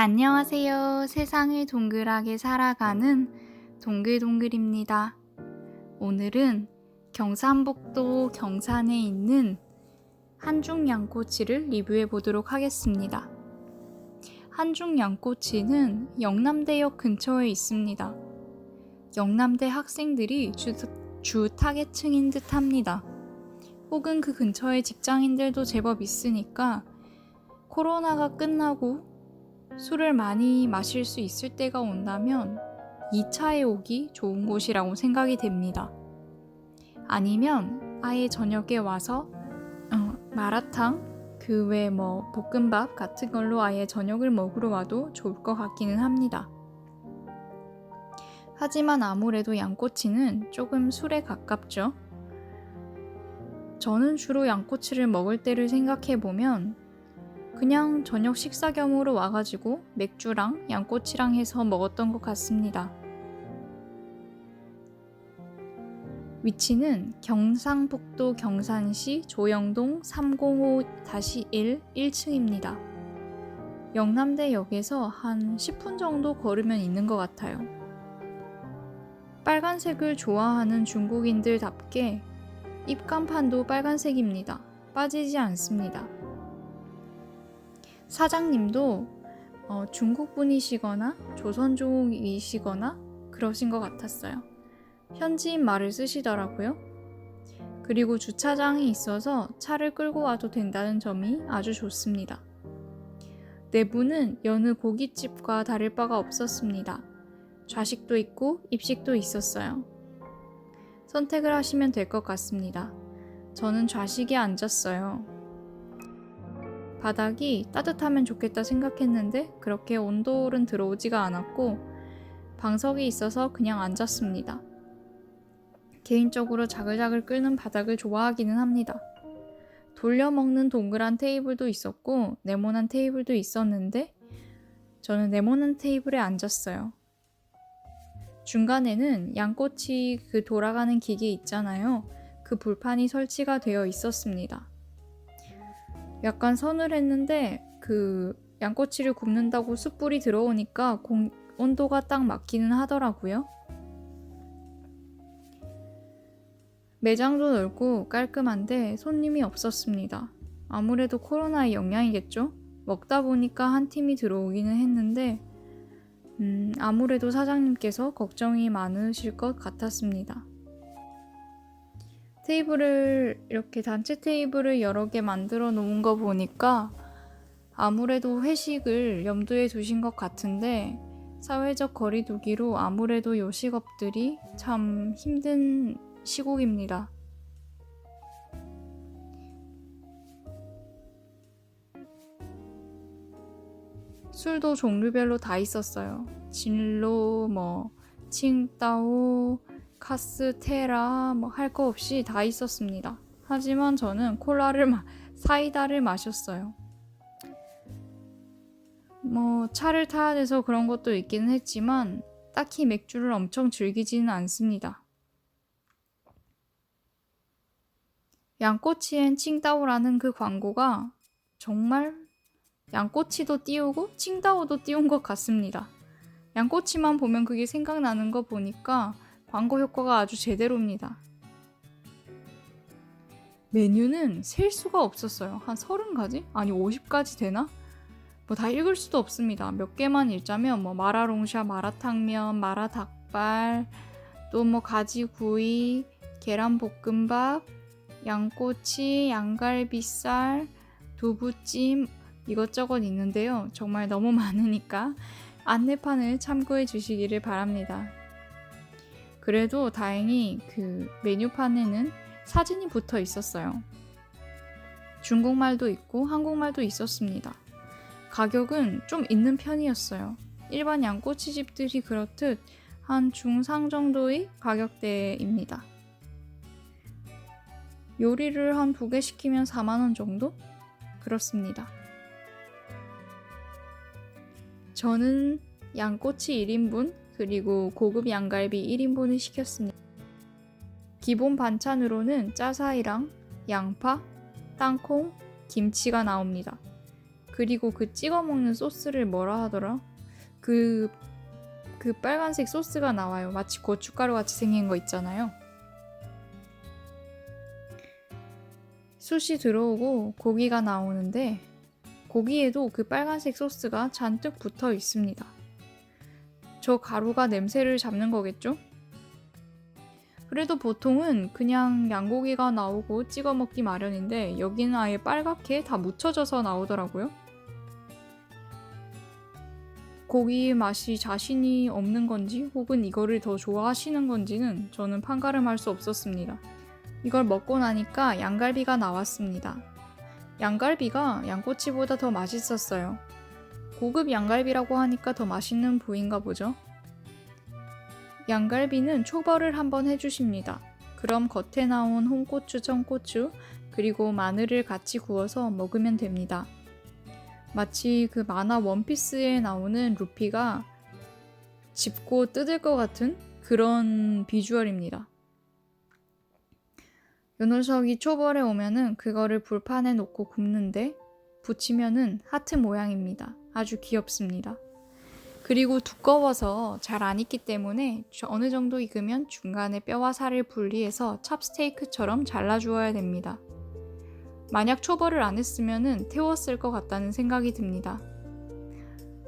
안녕하세요. 세상을 동글하게 살아가는 동글동글입니다. 오늘은 경상북도 경산에 있는 한중양꼬치를 리뷰해 보도록 하겠습니다. 한중양꼬치는 영남대역 근처에 있습니다. 영남대 학생들이 주 타겟층인 듯 합니다. 혹은 그 근처에 직장인들도 제법 있으니까 코로나가 끝나고 술을 많이 마실 수 있을 때가 온다면 2차에 오기 좋은 곳이라고 생각이 됩니다. 아니면 아예 저녁에 와서 마라탕, 그 외 볶음밥 같은 걸로 아예 저녁을 먹으러 와도 좋을 것 같기는 합니다. 하지만 아무래도 양꼬치는 조금 술에 가깝죠. 저는 주로 양꼬치를 먹을 때를 생각해보면 그냥 저녁 식사 겸으로 와가지고 맥주랑 양꼬치랑 해서 먹었던 것 같습니다. 위치는 경상북도 경산시 조영동 305-1 1층입니다. 영남대역에서 한 10분 정도 걸으면 있는 것 같아요. 빨간색을 좋아하는 중국인들답게 입간판도 빨간색입니다. 빠지지 않습니다. 사장님도 중국 분이시거나 조선족이시거나 그러신 것 같았어요. 현지인 말을 쓰시더라고요. 그리고 주차장이 있어서 차를 끌고 와도 된다는 점이 아주 좋습니다. 내부는 여느 고깃집과 다를 바가 없었습니다. 좌식도 있고 입식도 있었어요. 선택을 하시면 될 것 같습니다. 저는 좌식에 앉았어요. 바닥이 따뜻하면 좋겠다 생각했는데 그렇게 온돌은 들어오지가 않았고 방석이 있어서 그냥 앉았습니다. 개인적으로 자글자글 끓는 바닥을 좋아하기는 합니다. 돌려먹는 동그란 테이블도 있었고 네모난 테이블도 있었는데 저는 네모난 테이블에 앉았어요. 중간에는 양꼬치 그 돌아가는 기계 있잖아요. 그 불판이 설치가 되어 있었습니다. 약간 서늘했는데 그 양꼬치를 굽는다고 숯불이 들어오니까 온도가 딱 맞기는 하더라고요. 매장도 넓고 깔끔한데 손님이 없었습니다. 아무래도 코로나의 영향이겠죠? 먹다 보니까 한 팀이 들어오기는 했는데 아무래도 사장님께서 걱정이 많으실 것 같았습니다. 테이블을 이렇게 단체 테이블을 여러 개 만들어 놓은 거 보니까 아무래도 회식을 염두에 두신 것 같은데 사회적 거리 두기로 아무래도 요식업들이 참 힘든 시국입니다. 술도 종류별로 다 있었어요. 진로, 칭따오, 카스테라 할 거 없이 다 있었습니다. 하지만 저는 사이다를 마셨어요. 차를 타야 돼서 그런 것도 있기는 했지만 딱히 맥주를 엄청 즐기지는 않습니다. 양꼬치엔 칭따오라는 그 광고가 정말 양꼬치도 띄우고 칭따오도 띄운 것 같습니다. 양꼬치만 보면 그게 생각나는 거 보니까 광고 효과가 아주 제대로입니다. 메뉴는 셀 수가 없었어요. 한 30가지? 아니 50가지 되나? 다 읽을 수도 없습니다. 몇 개만 읽자면 마라롱샤, 마라탕면, 마라닭발, 또 가지구이, 계란볶음밥, 양꼬치, 양갈비살, 두부찜 이것저것 있는데요. 정말 너무 많으니까 안내판을 참고해 주시기를 바랍니다. 그래도 다행히 그 메뉴판에는 사진이 붙어 있었어요. 중국말도 있고 한국말도 있었습니다. 가격은 좀 있는 편이었어요. 일반 양꼬치집들이 그렇듯 한 중상 정도의 가격대입니다. 요리를 한 2개 시키면 4만원 정도? 그렇습니다. 저는 양꼬치 1인분 그리고 고급 양갈비 1인분을 시켰습니다. 기본 반찬으로는 짜사이랑 양파, 땅콩, 김치가 나옵니다. 그리고 그 찍어 먹는 소스를 뭐라 하더라? 그 빨간색 소스가 나와요. 마치 고춧가루 같이 생긴 거 있잖아요. 숯이 들어오고 고기가 나오는데 고기에도 그 빨간색 소스가 잔뜩 붙어 있습니다. 저 가루가 냄새를 잡는 거겠죠? 그래도 보통은 그냥 양고기가 나오고 찍어 먹기 마련인데 여기는 아예 빨갛게 다 묻혀져서 나오더라고요. 고기 맛이 자신이 없는 건지 혹은 이거를 더 좋아하시는 건지는 저는 판가름할 수 없었습니다. 이걸 먹고 나니까 양갈비가 나왔습니다. 양갈비가 양꼬치보다 더 맛있었어요. 고급 양갈비라고 하니까 더 맛있는 부위인가 보죠. 양갈비는 초벌을 한번 해주십니다. 그럼 겉에 나온 홍고추, 청고추, 그리고 마늘을 같이 구워서 먹으면 됩니다. 마치 그 만화 원피스에 나오는 루피가 짚고 뜯을 것 같은 그런 비주얼입니다. 요 녀석이 초벌에 오면은 그거를 불판에 놓고 굽는데 붙이면은 하트 모양입니다. 아주 귀엽습니다. 그리고 두꺼워서 잘 안 익기 때문에 어느 정도 익으면 중간에 뼈와 살을 분리해서 찹스테이크처럼 잘라주어야 됩니다. 만약 초벌을 안 했으면 태웠을 것 같다는 생각이 듭니다.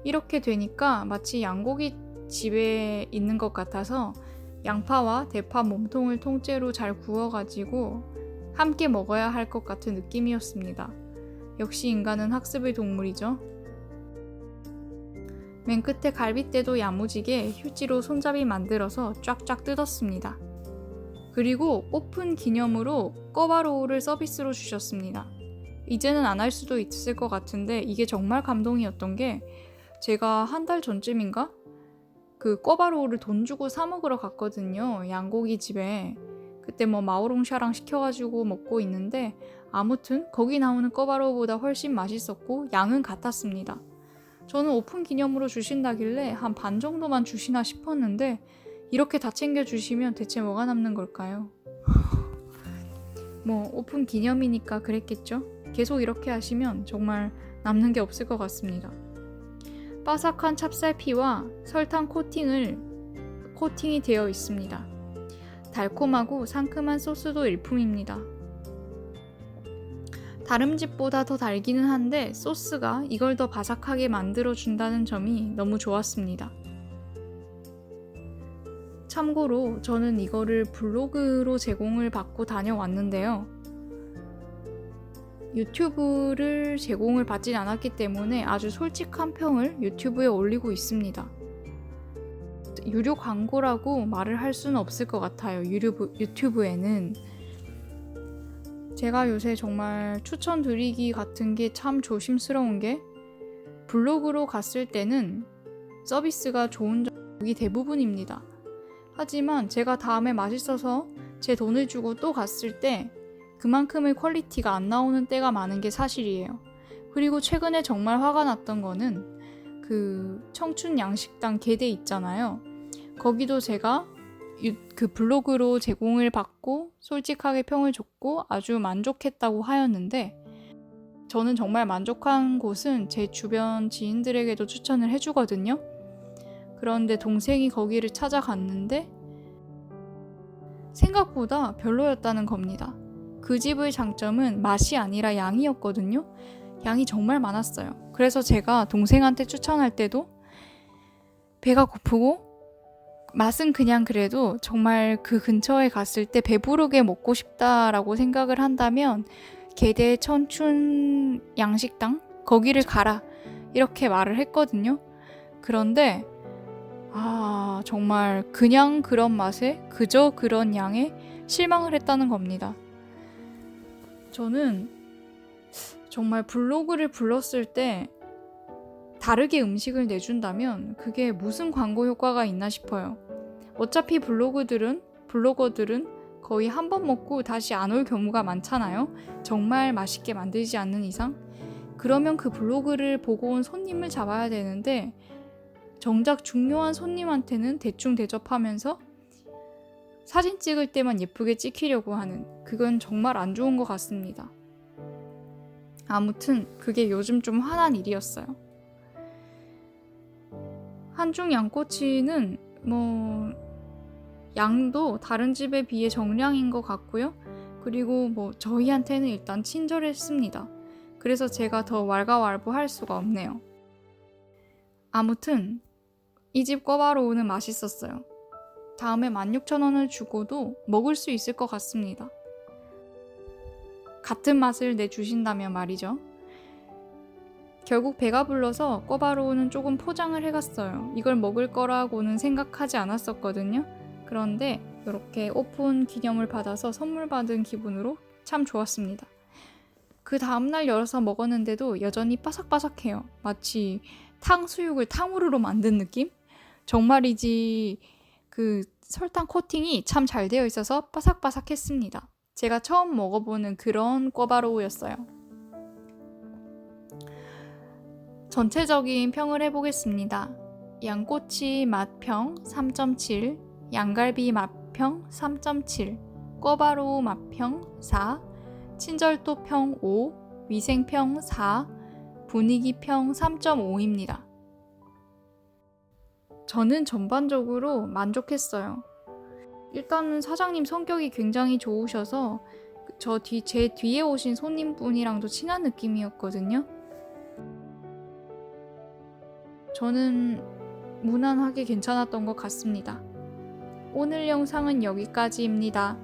이렇게 되니까 마치 양고기 집에 있는 것 같아서 양파와 대파 몸통을 통째로 잘 구워가지고 함께 먹어야 할 것 같은 느낌이었습니다. 역시 인간은 학습의 동물이죠. 맨 끝에 갈빗대도 야무지게 휴지로 손잡이 만들어서 쫙쫙 뜯었습니다. 그리고 오픈 기념으로 꿔바로우를 서비스로 주셨습니다. 이제는 안 할 수도 있을 것 같은데 이게 정말 감동이었던 게 제가 한 달 전쯤인가? 그 꿔바로우를 돈 주고 사 먹으러 갔거든요. 양고기 집에. 그때 뭐 마오롱샤랑 시켜가지고 먹고 있는데 아무튼 거기 나오는 꿔바로우보다 훨씬 맛있었고 양은 같았습니다. 저는 오픈 기념으로 주신다길래 한 반 정도만 주시나 싶었는데 이렇게 다 챙겨주시면 대체 뭐가 남는 걸까요? 뭐 오픈 기념이니까 그랬겠죠? 계속 이렇게 하시면 정말 남는 게 없을 것 같습니다. 바삭한 찹쌀피와 설탕 코팅이 되어 있습니다. 달콤하고 상큼한 소스도 일품입니다. 다른 집보다 더 달기는 한데 소스가 이걸 더 바삭하게 만들어준다는 점이 너무 좋았습니다. 참고로 저는 이거를 블로그로 제공을 받고 다녀왔는데요. 유튜브를 제공을 받진 않았기 때문에 아주 솔직한 평을 유튜브에 올리고 있습니다. 유료 광고라고 말을 할 수는 없을 것 같아요. 유튜브에는. 제가 요새 정말 추천드리기 같은 게 참 조심스러운 게 블로그로 갔을 때는 서비스가 좋은 적이 대부분입니다. 하지만 제가 다음에 맛있어서 제 돈을 주고 또 갔을 때 그만큼의 퀄리티가 안 나오는 때가 많은 게 사실이에요. 그리고 최근에 정말 화가 났던 거는 그 청춘 양식당 게대 있잖아요. 거기도 제가 그 블로그로 제공을 받고 솔직하게 평을 줬고 아주 만족했다고 하였는데 저는 정말 만족한 곳은 제 주변 지인들에게도 추천을 해주거든요. 그런데 동생이 거기를 찾아갔는데 생각보다 별로였다는 겁니다. 그 집의 장점은 맛이 아니라 양이었거든요. 양이 정말 많았어요. 그래서 제가 동생한테 추천할 때도 배가 고프고 맛은 그냥 그래도 정말 그 근처에 갔을 때 배부르게 먹고 싶다라고 생각을 한다면 게대 청춘 양식당 거기를 가라 이렇게 말을 했거든요. 그런데 정말 그냥 그런 맛에 그저 그런 양에 실망을 했다는 겁니다. 저는 정말 블로그를 불렀을 때 다르게 음식을 내준다면 그게 무슨 광고 효과가 있나 싶어요. 어차피 블로거들은 거의 한 번 먹고 다시 안 올 경우가 많잖아요. 정말 맛있게 만들지 않는 이상. 그러면 그 블로그를 보고 온 손님을 잡아야 되는데 정작 중요한 손님한테는 대충 대접하면서 사진 찍을 때만 예쁘게 찍히려고 하는 그건 정말 안 좋은 것 같습니다. 아무튼 그게 요즘 좀 화난 일이었어요. 한중 양꼬치는 양도 다른 집에 비해 정량인 것 같고요. 그리고 저희한테는 일단 친절했습니다. 그래서 제가 더 왈가왈부할 수가 없네요. 아무튼 이 집 꿔바로우는 맛있었어요. 다음에 16,000원을 주고도 먹을 수 있을 것 같습니다. 같은 맛을 내주신다면 말이죠. 결국 배가 불러서 꿔바로우는 조금 포장을 해갔어요. 이걸 먹을 거라고는 생각하지 않았었거든요. 그런데 이렇게 오픈 기념을 받아서 선물 받은 기분으로 참 좋았습니다. 그 다음날 열어서 먹었는데도 여전히 바삭바삭해요. 마치 탕수육을 탕후루로 만든 느낌? 정말이지 그 설탕 코팅이 참 잘 되어 있어서 바삭바삭했습니다. 제가 처음 먹어보는 그런 꿔바로우였어요. 전체적인 평을 해보겠습니다. 양꼬치 맛평 3.7, 양갈비 맛평 3.7, 꿔바로우 맛평 4, 친절도평 5, 위생평 4, 분위기평 3.5입니다. 저는 전반적으로 만족했어요. 일단은 사장님 성격이 굉장히 좋으셔서 제 뒤에 오신 손님분이랑도 친한 느낌이었거든요. 저는 무난하게 괜찮았던 것 같습니다. 오늘 영상은 여기까지입니다.